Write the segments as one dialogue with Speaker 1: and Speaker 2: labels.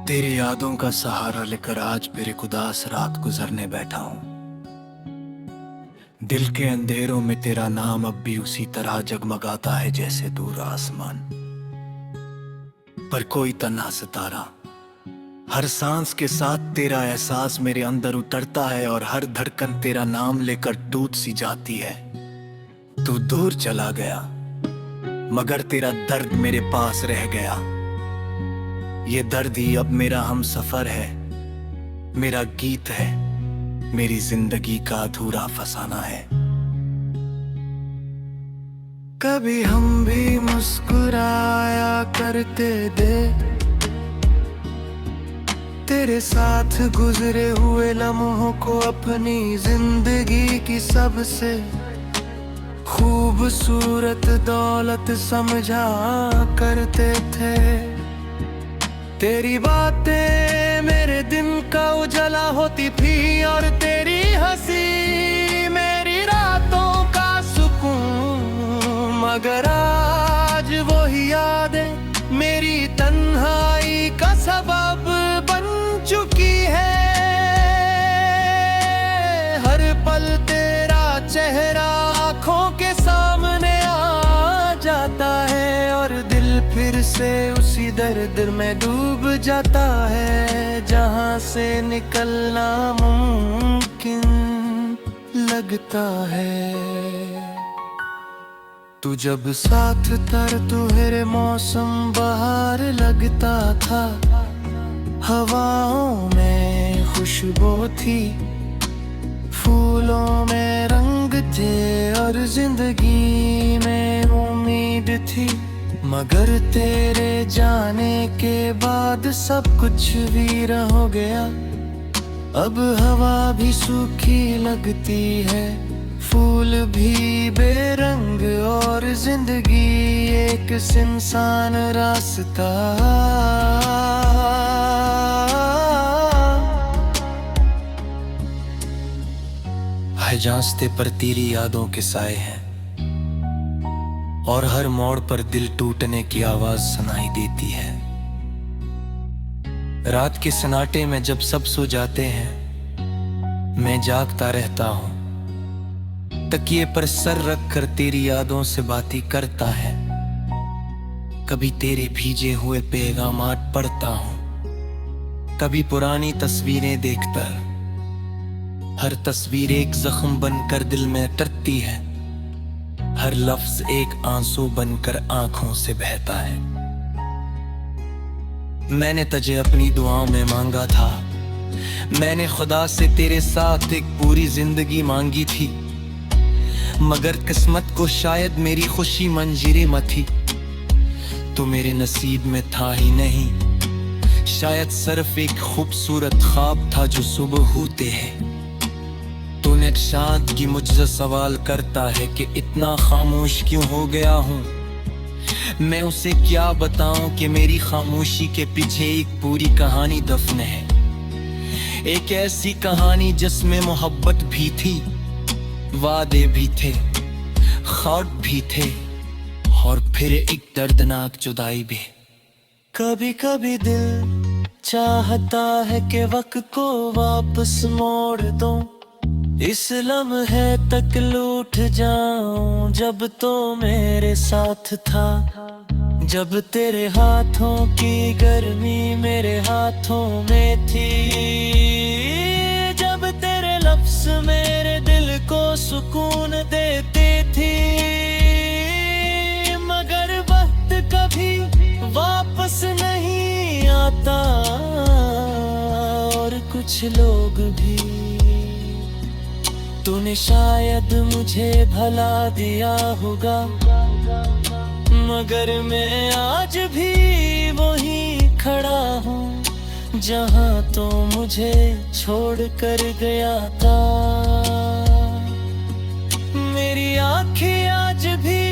Speaker 1: तेरी यादों का सहारा लेकर आज फिर एक उदास रात गुजरने बैठा हूं। दिल के अंधेरों में तेरा नाम अब भी उसी तरह जगमगाता है जैसे दूर आसमान पर कोई तन्हा सितारा। हर सांस के साथ तेरा एहसास मेरे अंदर उतरता है और हर धड़कन तेरा नाम लेकर टूट सी जाती है। तू दूर चला गया मगर तेरा दर्द मेरे पास रह गया। ये दर्द ही अब मेरा हम सफर है, मेरा गीत है, मेरी जिंदगी का अधूरा फसाना है। कभी हम भी मुस्कुराया करते थे, तेरे साथ गुजरे हुए लम्हों को अपनी जिंदगी की सबसे खूबसूरत दौलत समझा करते थे। तेरी बातें मेरे दिन का उजाला होती थी और तेरी हंसी मेरी रातों का सुकून। मगर आज वही यादें मेरी तन्हाई का सबब बन चुकी है। हर पल तेरा चेहरा आंखों के सामने आ जाता है और दिल फिर से उसी दर्द में डूब जाता है जहां से निकलना मुमकिन लगता है। तू जब साथ तर तुहरे मौसम बहार लगता था, हवाओं में खुशबू थी, फूलों में रंग थे और जिंदगी में उम्मीद थी। मगर तेरे जाने के बाद सब कुछ वीर हो गया। अब हवा भी सूखी लगती है, फूल भी बेरंग और जिंदगी एक सुनसान रास्ता। हर रास्ते पर तेरी यादों के साए हैं और हर मोड़ पर दिल टूटने की आवाज सुनाई देती है। रात के सन्नाटे में जब सब सो जाते हैं, मैं जागता रहता हूँ, तकिए पर सर रखकर तेरी यादों से बातें करता है। कभी तेरे भीजे हुए पैगामात पढ़ता हूँ, कभी पुरानी तस्वीरें देखकर। हर तस्वीर एक जख्म बनकर दिल में टरती है, हर लफ्ज एक आंसू बनकर आंखों से बहता है। मैंने तुझे अपनी दुआओं में मांगा था, मैंने खुदा से तेरे साथ एक पूरी जिंदगी मांगी थी। मगर किस्मत को शायद मेरी खुशी मंजीरे में थी। तो मेरे नसीब में था ही नहीं, शायद सिर्फ एक खूबसूरत ख्वाब था जो सुबह होते हैं। तूने शांत की मुझसे सवाल करता है कि इतना खामोश क्यों हो गया हूँ। मैं उसे क्या बताऊं कि मेरी खामोशी के पीछे एक पूरी कहानी दफन है। एक ऐसी कहानी जिसमें मोहब्बत भी थी, वादे भी थे, ख्वाब भी थे और फिर एक दर्दनाक जुदाई भी। कभी कभी दिल चाहता है कि वक्त को वापस मोड़ दूं, इस लम्हे तक लौट जाऊं जब तो मेरे साथ था। जब तेरे हाथों की गर्मी मेरे हाथों में थी, जब तेरे लफ्ज़ मेरे दिल को सुकून देते थे। मगर वक्त कभी वापस नहीं आता और कुछ लोग भी। तूने शायद मुझे भला दिया होगा, मगर मैं आज भी वहीं खड़ा हूँ जहाँ तो मुझे छोड़ कर गया था। मेरी आँखें आज भी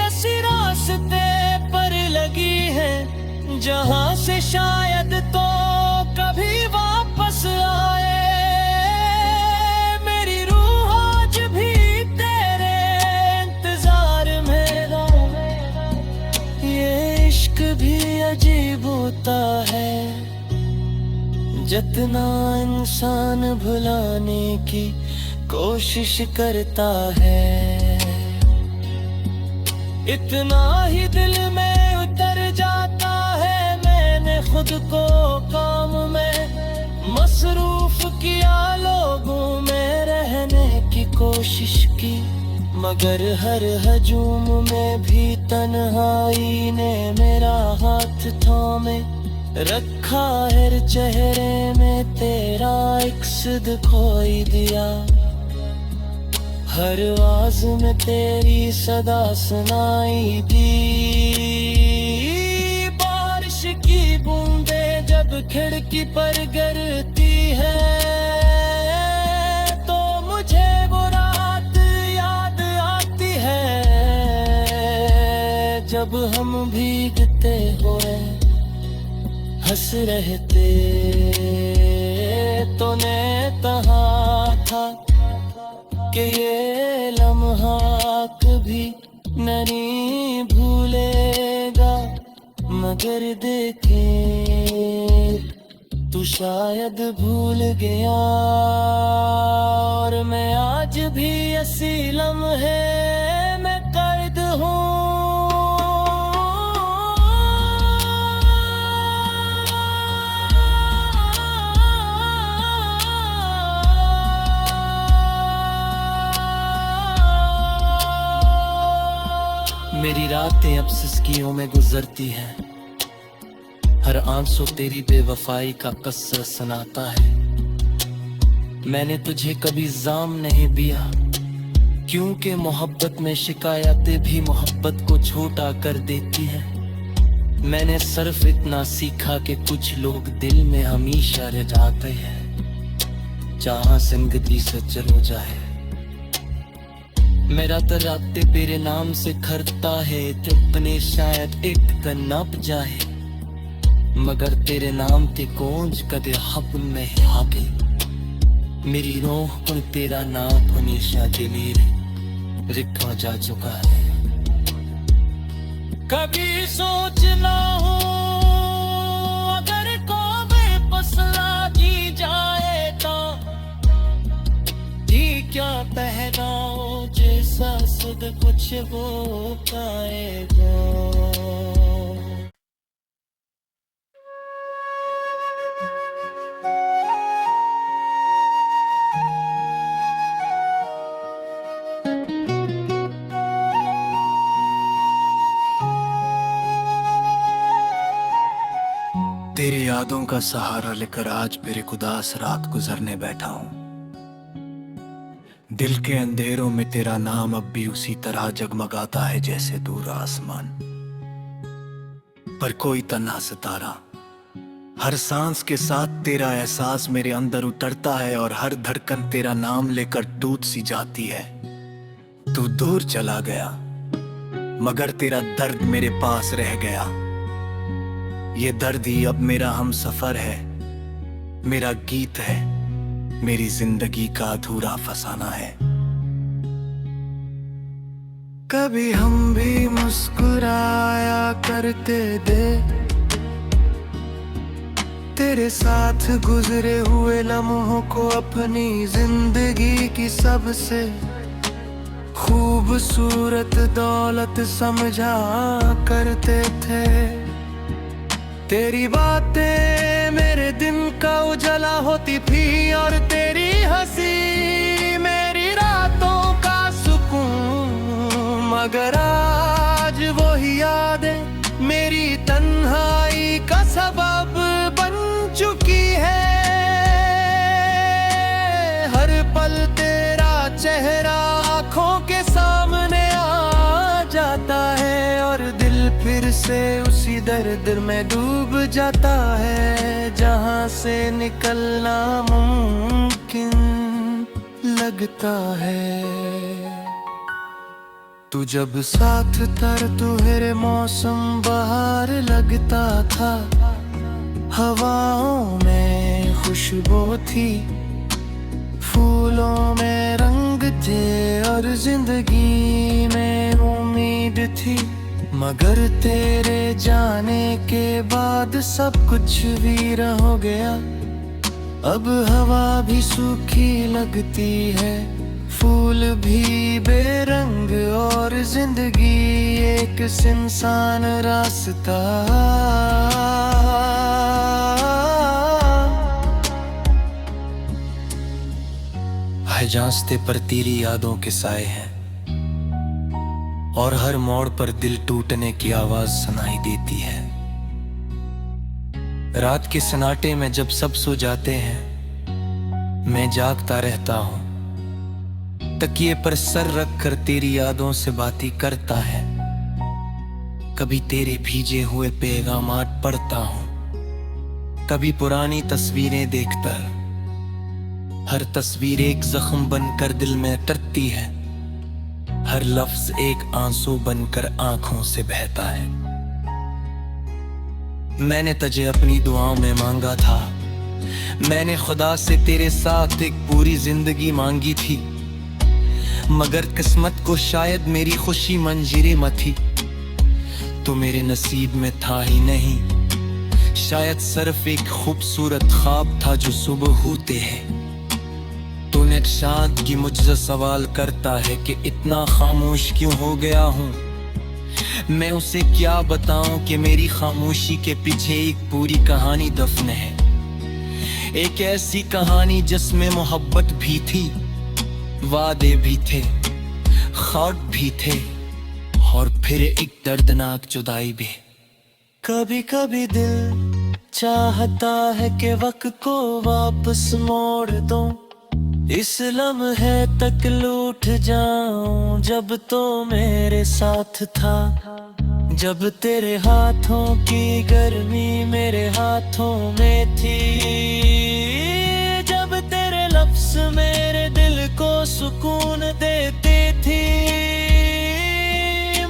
Speaker 1: ऐसे रास्ते पर लगी हैं जहाँ से शायद तो कभी वापस आए। इश्क भी अजीब होता है, जितना इंसान भुलाने की कोशिश करता है, इतना ही दिल में उतर जाता है। मैंने खुद को काम में मसरूफ किया, लोगों में रहने की कोशिश की, मगर हर हजूम में भी तन्हाई ने मेरा हाथ थामे रखा है। चेहरे में तेरा इक्स दिखाई दिया, हर आवाज में तेरी सदा सुनाई दी। बारिश की बूंदें जब खिड़की पर गिरती है, तो मुझे वो रात याद आती है, जब हम भीगते हुए हंस रहे थे। तूने कहा था कि ये लम्हा कभी नहीं भूलेगा, मगर देखे तू शायद भूल गया। और मैं आज भी ऐसी लम्हे में कैद हूँ। मेरी रातें अब सिसकियों में गुजरती हैं, हर आंसू तेरी बेवफाई का कस्सा सुनाता है। मैंने तुझे कभी जाम नहीं दिया, क्योंकि मोहब्बत में शिकायतें भी मोहब्बत को छोटा कर देती हैं। मैंने सिर्फ इतना सीखा कि कुछ लोग दिल में हमेशा रह जाते हैं, जहां जिंदगी से चलो जाए। मेरा तो राते तेरे नाम से खरता है, अपने शायद एक दिन नप जाए, मगर तेरे नाम ते गूंज कदे हब में आगे। मेरी रूह पर तेरा नाम हमेशा दिली रिखा जा चुका है। कभी सोचना हो अगर कोई पसला की जाए तो क्या पहनाओ जैसा सुध कुछ वो पाएगा। तेरी यादों का सहारा लेकर आज फिर एक उदास रात गुजरने बैठा हूँ। दिल के अंधेरों में तेरा नाम अब भी उसी तरह जगमगाता है जैसे दूर आसमान पर कोई तन्हा सितारा। हर सांस के साथ तेरा एहसास मेरे अंदर उतरता है और हर धड़कन तेरा नाम लेकर टूट सी जाती है। तू दूर चला गया मगर तेरा दर्द मेरे पास रह गया। ये दर्द ही अब मेरा हम सफर है, मेरा गीत है, मेरी जिंदगी का अधूरा फसाना है। कभी हम भी मुस्कुराया करते थे, तेरे साथ गुजरे हुए लम्हों को अपनी जिंदगी की सबसे खूबसूरत दौलत समझा करते थे। तेरी बातें मेरे दिन का उजाला होती थी और तेरी हंसी मेरी रातों का सुकून। मगर आज वही यादें मेरी तन्हाई का सबब बन चुकी है। हर पल तेरा चेहरा आंखों के सामने आ जाता है और दिल फिर से उसी दर्द में डूब जाता है जहां से निकलना मुमकिन लगता है। तू जब साथ तर तुहरे मौसम बहार लगता था, हवाओं में खुशबू थी, फूलों में रंग थे और जिंदगी में उम्मीद थी। मगर तेरे जाने के बाद सब कुछ वीरा हो गया। अब हवा भी सूखी लगती है, फूल भी बेरंग और जिंदगी एक सुनसान रास्ता। हर रास्ते पर तेरी यादों के साए हैं और हर मोड़ पर दिल टूटने की आवाज सुनाई देती है। रात के सन्नाटे में जब सब सो जाते हैं, मैं जागता रहता हूँ, तकिए पर सर रख कर तेरी यादों से बातें करता है। कभी तेरे भीजे हुए पैगामात पढ़ता हूँ, कभी पुरानी तस्वीरें देखकर। हर तस्वीर एक जख्म बनकर दिल में टरती है, हर लफ्ज एक आंसू बनकर आंखों से बहता है। मैंने तुझे अपनी दुआओं में मांगा था, मैंने खुदा से तेरे साथ एक पूरी जिंदगी मांगी थी, मगर किस्मत को शायद मेरी खुशी मंजीरे में थी। तो मेरे नसीब में था ही नहीं, शायद सिर्फ एक खूबसूरत ख्वाब था जो सुबह होते हैं। तूने शादगी मुझसे सवाल करता है कि इतना खामोश क्यों हो गया हूँ। मैं उसे क्या बताऊं कि मेरी खामोशी के पीछे एक पूरी कहानी दफन है। एक ऐसी कहानी जिसमें मोहब्बत भी थी, वादे भी थे, ख्वाब भी थे और फिर एक दर्दनाक जुदाई भी। कभी कभी दिल चाहता है कि वक्त को वापस मोड़ दूं, इस लम्हे तक लूट जाऊं जब तो मेरे साथ था। जब तेरे हाथों की गर्मी मेरे हाथों में थी, जब तेरे लफ्ज़ मेरे दिल को सुकून देते थे।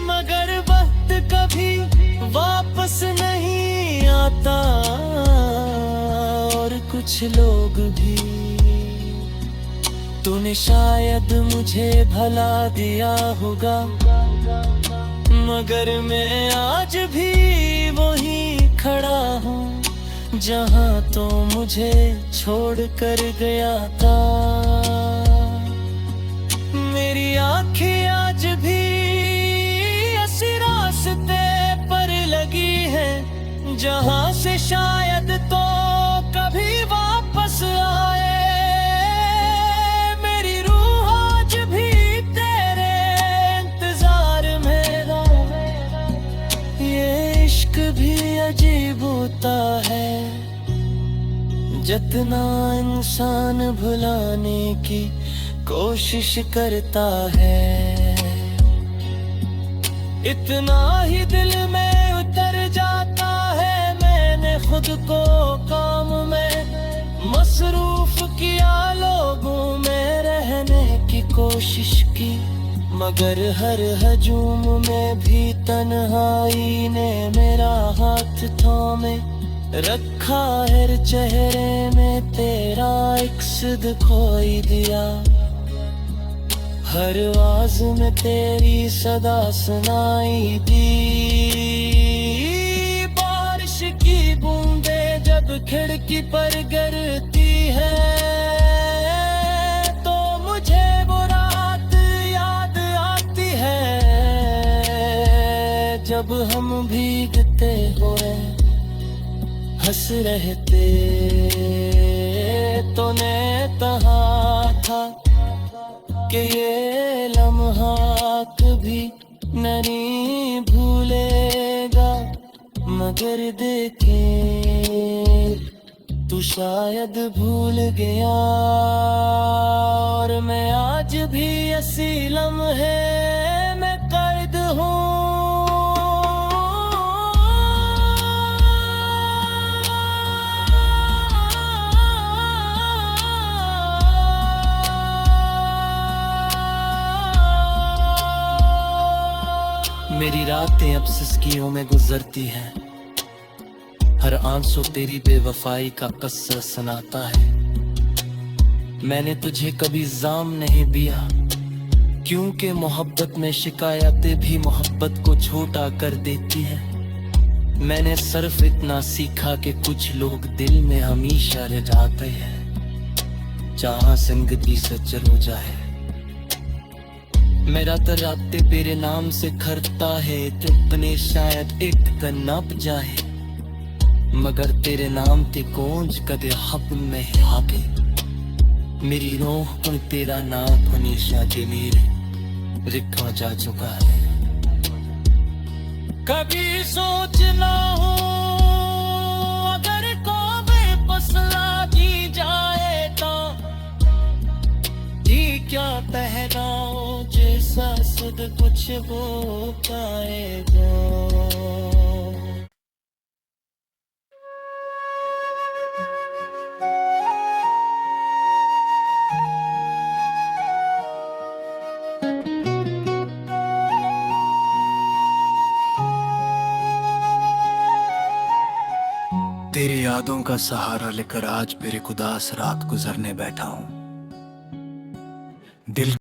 Speaker 1: मगर वक्त कभी वापस नहीं आता और कुछ लोग भी। तूने शायद मुझे भला दिया होगा, मगर मैं आज भी वहीं खड़ा हूँ जहाँ तो मुझे छोड़ कर गया था। मेरी आंखें आज भी ऐसे रास्ते पर लगी हैं जहाँ से शायद तो कभी वापस आए। अजीब होता है जितना इंसान भुलाने की कोशिश करता है, इतना ही दिल में उतर जाता है। मैंने खुद को काम में मसरूफ किया, लोगों में रहने की कोशिश की, मगर हर हजूम में भी तन्हाई ने मेरा हाथ थामे रखा। हर चेहरे में तेरा इक्स दिखाई दिया, हर आवाज में तेरी सदा सुनाई दी। बारिश की बूंदें जब खिड़की पर गिरती है तो मुझे वो रात याद आती है जब हम भीगते हुए हंस रहे थे। तूने कहा था कि ये लम्हा कभी नहीं भूलेगा, मगर देखे तू शायद भूल गया। और मैं आज भी इसी लम्हे में कैद हूँ। मेरी रातें अब सिसकियों में गुजरती हैं, हर आंसू तेरी बेवफाई का किस्सा सुनाता है। मैंने तुझे कभी जाम नहीं दिया, क्योंकि मोहब्बत में शिकायतें भी मोहब्बत को छोटा कर देती है। मैंने सिर्फ इतना सीखा कि कुछ लोग दिल में हमेशा रह जाते हैं, जहां जिंदगी से चलो जाए। मेरा तो राते तेरे नाम से खरता है, तुमने शायद एक कनप जाए, मगर तेरे नाम ते गूंज कदे हब में हाके। मेरी रूह पर तेरा नाम हमेशा दिली रिखा जा चुका है। कभी सोचना हो अगर कौवे पसला की जाए तो जी क्या पहनाओ जैसा सुध कुछ हो पाएगा। तेरी यादों का सहारा लेकर आज फिर एक उदास रात गुजरने बैठा हूँ। दिल